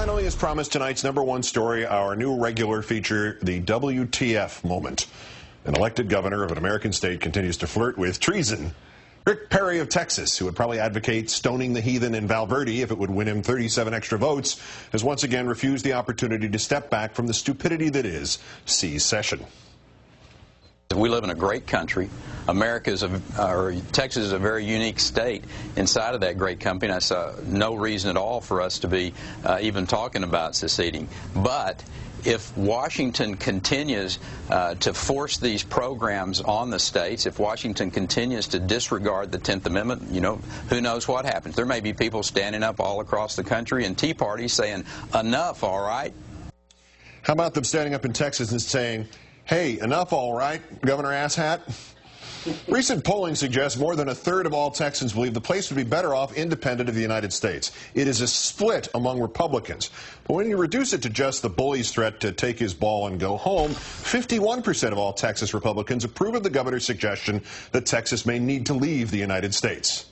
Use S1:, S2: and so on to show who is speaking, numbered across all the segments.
S1: finally, as promised, tonight's #1 story, our new regular feature, the WTF moment. An elected governor of an American state continues to flirt with treason. Rick Perry of Texas, who would probably advocate stoning the heathen in Valverde if it would win him 37 extra votes, has once again refused the opportunity to step back from the stupidity that is secession.
S2: We live in a great country. Texas is a very unique state inside of that great country, and I saw no reason at all for us to be even talking about seceding. But if Washington continues to force these programs on the states, if Washington continues to disregard the 10th Amendment, you know, who knows what happens. There may be people standing up all across the country and Tea Party saying, enough, all right?
S1: How about them standing up in Texas and saying, hey, enough, all right, Governor Asshat? Recent polling suggests more than a third of all Texans believe the place would be better off independent of the United States. It is a split among Republicans. But when you reduce it to just the bully's threat to take his ball and go home, 51% of all Texas Republicans approve of the governor's suggestion that Texas may need to leave the United States.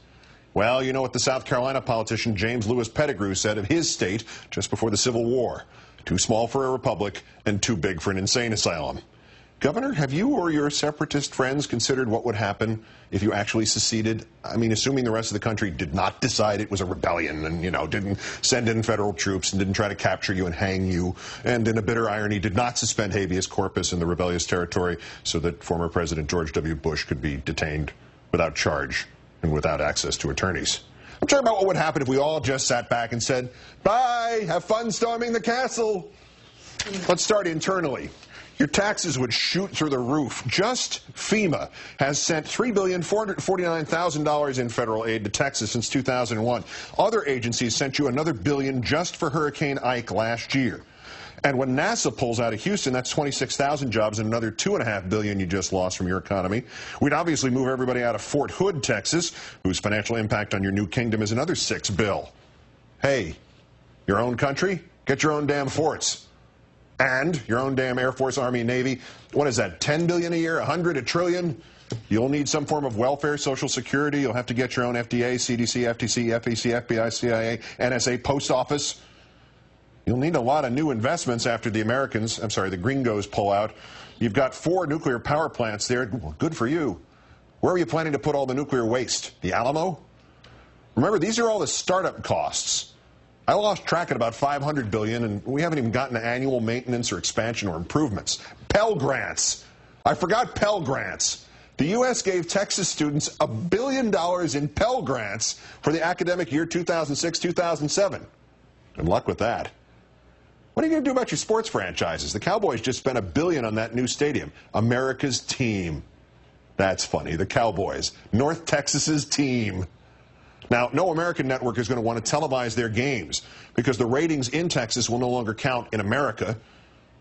S1: Well, you know what the South Carolina politician James Lewis Pettigrew said of his state just before the Civil War. Too small for a republic and too big for an insane asylum. Governor, have you or your separatist friends considered what would happen if you actually seceded? I mean, assuming the rest of the country did not decide it was a rebellion and, you know, didn't send in federal troops and didn't try to capture you and hang you, and in a bitter irony did not suspend habeas corpus in the rebellious territory so that former President George W. Bush could be detained without charge and without access to attorneys. I'm talking about what would happen if we all just sat back and said, bye, have fun storming the castle. Let's start internally. Your taxes would shoot through the roof. Just FEMA has sent $3,449,000 in federal aid to Texas since 2001. Other agencies sent you another $1 billion just for Hurricane Ike last year. And when NASA pulls out of Houston, that's 26,000 jobs and another $2.5 billion you just lost from your economy. We'd obviously move everybody out of Fort Hood, Texas, whose financial impact on your new kingdom is another $6 billion. Hey, your own country? Get your own damn forts. And your own damn Air Force, Army, Navy. What is that, 10 billion a year, 100, $1 trillion? You'll need some form of welfare, Social Security. You'll have to get your own FDA, CDC, FTC, FEC, FBI, CIA, NSA, post office. You'll need a lot of new investments after the gringos pull out. You've got 4 nuclear power plants there. Well, good for you. Where are you planning to put all the nuclear waste? The Alamo? Remember, these are all the startup costs. I lost track at about $500 billion, and we haven't even gotten to annual maintenance or expansion or improvements. Pell Grants. I forgot Pell Grants. The U.S. gave Texas students $1 billion in Pell Grants for the academic year 2006-2007. Good luck with that. What are you going to do about your sports franchises? The Cowboys just spent $1 billion on that new stadium. America's team. That's funny. The Cowboys. North Texas's team. Now, no American network is going to want to televise their games because the ratings in Texas will no longer count in America.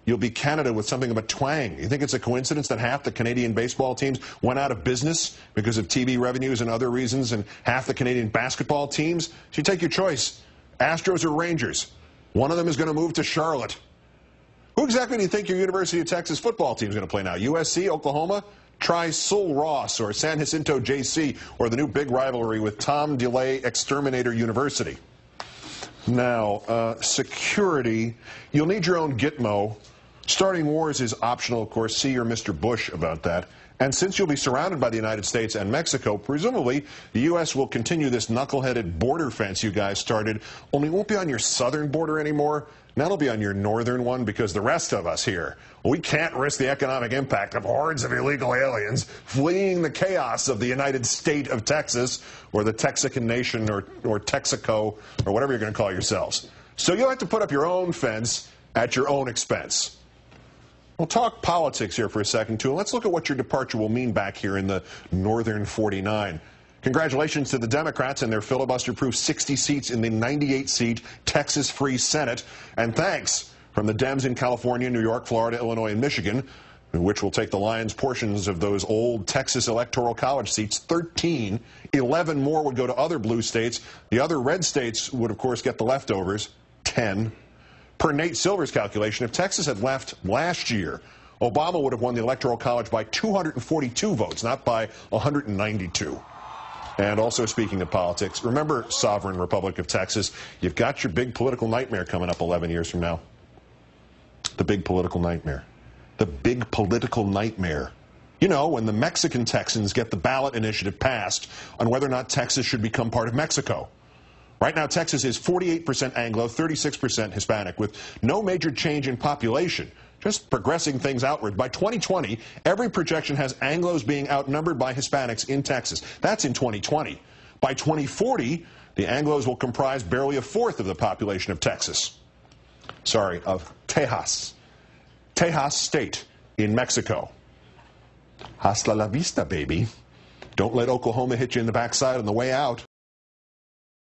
S1: You'll be Canada with something of a twang. You think it's a coincidence that half the Canadian baseball teams went out of business because of TV revenues and other reasons, and half the Canadian basketball teams? So you take your choice. Astros or Rangers. One of them is going to move to Charlotte. Who exactly do you think your University of Texas football team is going to play now? USC, Oklahoma? Try Sul Ross or San Jacinto JC or the new big rivalry with Tom DeLay Exterminator University. Now, security. You'll need your own Gitmo. Starting wars is optional, of course. See your Mr. Bush about that. And since you'll be surrounded by the United States and Mexico, presumably the U.S. will continue this knuckleheaded border fence you guys started, only it won't be on your southern border anymore. Now it'll be on your northern one because the rest of us here, we can't risk the economic impact of hordes of illegal aliens fleeing the chaos of the United State of Texas or the Texican Nation or Texaco or whatever you're going to call yourselves. So you'll have to put up your own fence at your own expense. We'll talk politics here for a second, too. Let's look at what your departure will mean back here in the Northern 49. Congratulations to the Democrats and their filibuster-proof 60 seats in the 98-seat Texas Free Senate. And thanks from the Dems in California, New York, Florida, Illinois, and Michigan, which will take the Lions portions of those old Texas Electoral College seats, 13. 11 more would go to other blue states. The other red states would, of course, get the leftovers, 10. Per Nate Silver's calculation, if Texas had left last year, Obama would have won the Electoral College by 242 votes, not by 192. And also, speaking of politics, remember Sovereign Republic of Texas, you've got your big political nightmare coming up 11 years from now. The big political nightmare. The big political nightmare. You know, when the Mexican Texans get the ballot initiative passed on whether or not Texas should become part of Mexico. Right now, Texas is 48% Anglo, 36% Hispanic, with no major change in population, just progressing things outward. By 2020, every projection has Anglos being outnumbered by Hispanics in Texas. That's in 2020. By 2040, the Anglos will comprise barely a fourth of the population of Texas. Sorry, of Tejas. Tejas State in Mexico. Hasta la vista, baby. Don't let Oklahoma hit you in the backside on the way out.